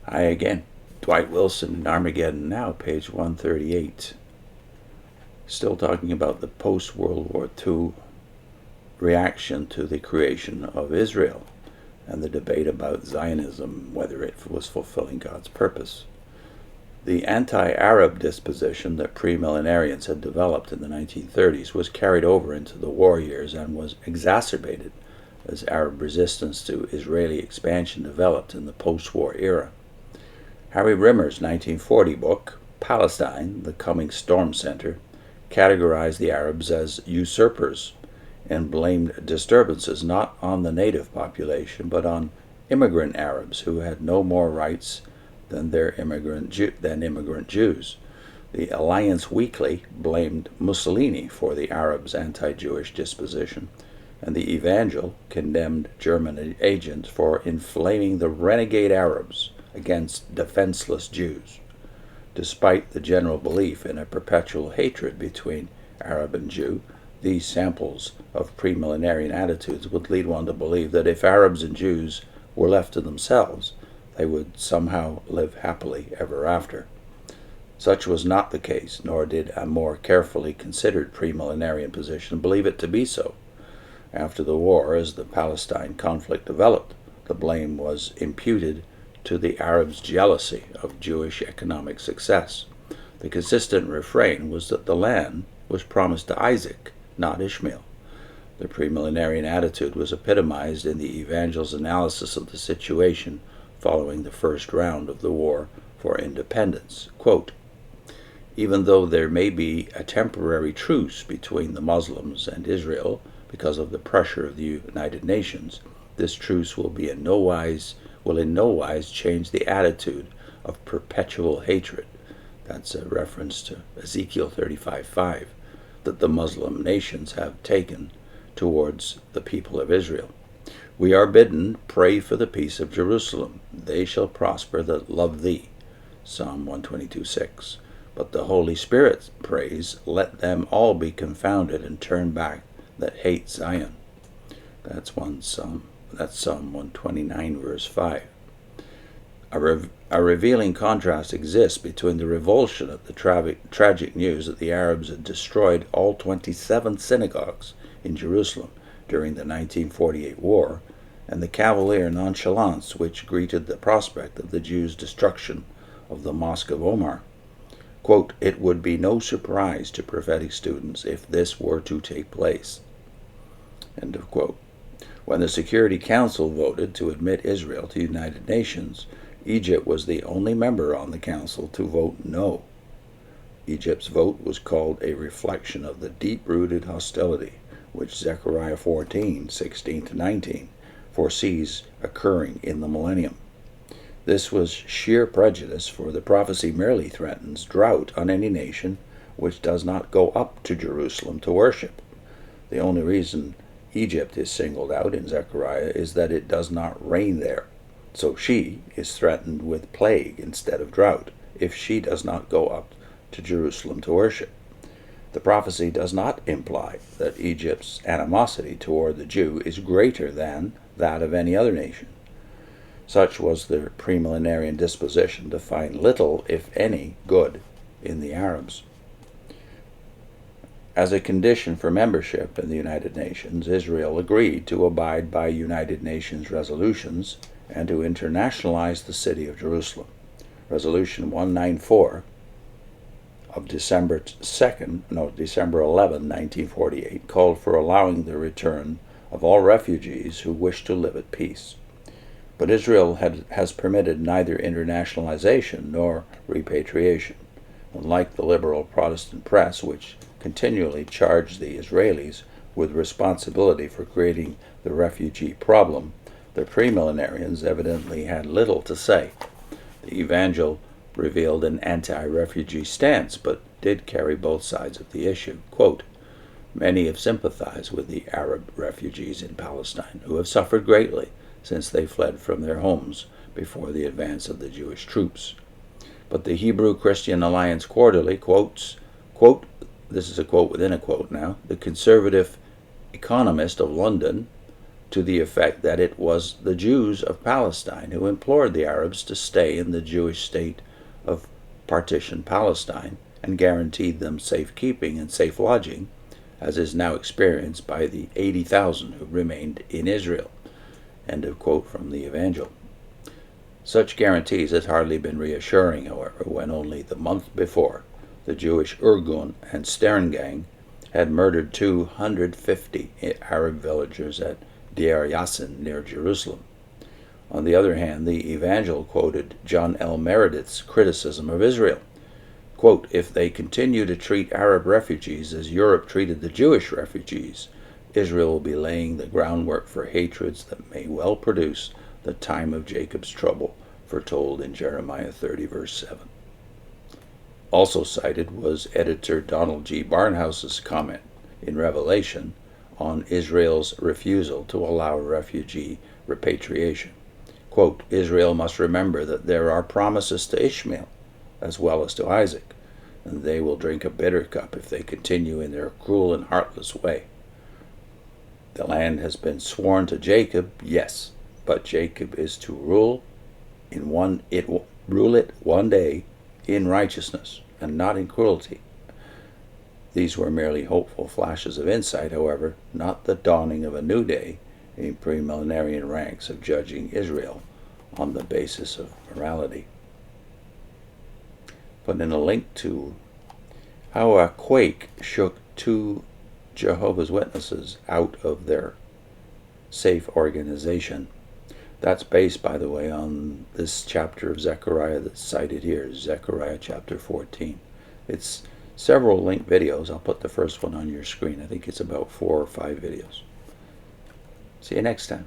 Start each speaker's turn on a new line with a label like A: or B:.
A: Hi again. Dwight Wilson in Armageddon now, page 138. Still talking about the post-World War II reaction to the creation of Israel and the debate about Zionism, whether it was fulfilling God's purpose. The anti-Arab disposition that premillenarians had developed in the 1930s was carried over into the war years and was exacerbated as Arab resistance to Israeli expansion developed in the post-war era. Harry Rimmer's 1940 book, Palestine, the Coming Storm Center, categorized the Arabs as usurpers and blamed disturbances not on the native population but on immigrant Arabs who had no more rights than immigrant Jews. The Alliance Weekly blamed Mussolini for the Arabs' anti-Jewish disposition, and the Evangelical condemned German agents for inflaming the renegade Arabs against defenseless Jews. Despite the general belief in a perpetual hatred between Arab and Jew, these samples of premillenarian attitudes would lead one to believe that if Arabs and Jews were left to themselves, they would somehow live happily ever after. Such was not the case, nor did a more carefully considered premillenarian position believe it to be so. After the war, as the Palestine conflict developed, the blame was imputed to the Arabs' jealousy of Jewish economic success. The consistent refrain was that the land was promised to Isaac, not Ishmael. The premillenarian attitude was epitomized in the Evangel's analysis of the situation following the first round of the war for independence. Quote, "Even though there may be a temporary truce between the Muslims and Israel because of the pressure of the United Nations, this truce will in no wise change the attitude of perpetual hatred," that's a reference to Ezekiel 35:5, that the Muslim nations have taken towards the people of Israel. "We are bidden, pray for the peace of Jerusalem. They shall prosper that love thee." Psalm 122:6. But the Holy Spirit prays, "Let them all be confounded and turn back that hate Zion." That's Psalm 129, verse 5. A revealing contrast exists between the revulsion at the tragic news that the Arabs had destroyed all 27 synagogues in Jerusalem during the 1948 war and the cavalier nonchalance which greeted the prospect of the Jews' destruction of the Mosque of Omar. Quote, "It would be no surprise to prophetic students if this were to take place." End of quote. When the Security Council voted to admit Israel to the United Nations, Egypt was the only member on the council to vote no. Egypt's vote was called a reflection of the deep-rooted hostility which Zechariah 14:16-19 foresees occurring in the millennium. This was sheer prejudice, for the prophecy merely threatens drought on any nation which does not go up to Jerusalem to worship. The only reason Egypt is singled out in Zechariah is that it does not rain there, so she is threatened with plague instead of drought if she does not go up to Jerusalem to worship. The prophecy does not imply that Egypt's animosity toward the Jew is greater than that of any other nation. Such was their premillenarian disposition to find little, if any, good in the Arabs. As a condition for membership in the United Nations, Israel agreed to abide by United Nations resolutions and to internationalize the city of Jerusalem. Resolution 194 of December 11, 1948, called for allowing the return of all refugees who wish to live at peace. But Israel has permitted neither internationalization nor repatriation. Unlike the liberal Protestant press, which continually charged the Israelis with responsibility for creating the refugee problem, the premillenarians evidently had little to say. The Evangel revealed an anti-refugee stance, but did carry both sides of the issue. Quote, "Many have sympathized with the Arab refugees in Palestine, who have suffered greatly since they fled from their homes before the advance of the Jewish troops. But the Hebrew Christian Alliance Quarterly quotes, quote, this is a quote within a quote now, the conservative Economist of London to the effect that it was the Jews of Palestine who implored the Arabs to stay in the Jewish state of partitioned Palestine and guaranteed them safekeeping and safe lodging, as is now experienced by the 80,000 who remained in Israel. End of quote from the Evangelical. Such guarantees had hardly been reassuring, however, when only the month before the Jewish Irgun and Stern gang had murdered 250 Arab villagers at Deir Yassin near Jerusalem. On the other hand, the Evangel quoted John L. Meredith's criticism of Israel. Quote, "If they continue to treat Arab refugees as Europe treated the Jewish refugees, Israel will be laying the groundwork for hatreds that may well produce the time of Jacob's trouble, foretold in Jeremiah 30, verse 7. Also cited was editor Donald G. Barnhouse's comment in Revelation on Israel's refusal to allow refugee repatriation. Quote, "Israel must remember that there are promises to Ishmael as well as to Isaac, and they will drink a bitter cup if they continue in their cruel and heartless way. The land has been sworn to Jacob, yes, but Jacob is to rule it one day in righteousness and not in cruelty." These were merely hopeful flashes of insight, however, not the dawning of a new day in premillenarian ranks of judging Israel on the basis of morality. Put in a link to how a quake shook 2 Jehovah's Witnesses out of their safe organization. That's based, by the way, on this chapter of Zechariah that's cited here, Zechariah chapter 14. It's several linked videos. I'll put the first one on your screen. I think it's about 4 or 5 videos. See you next time.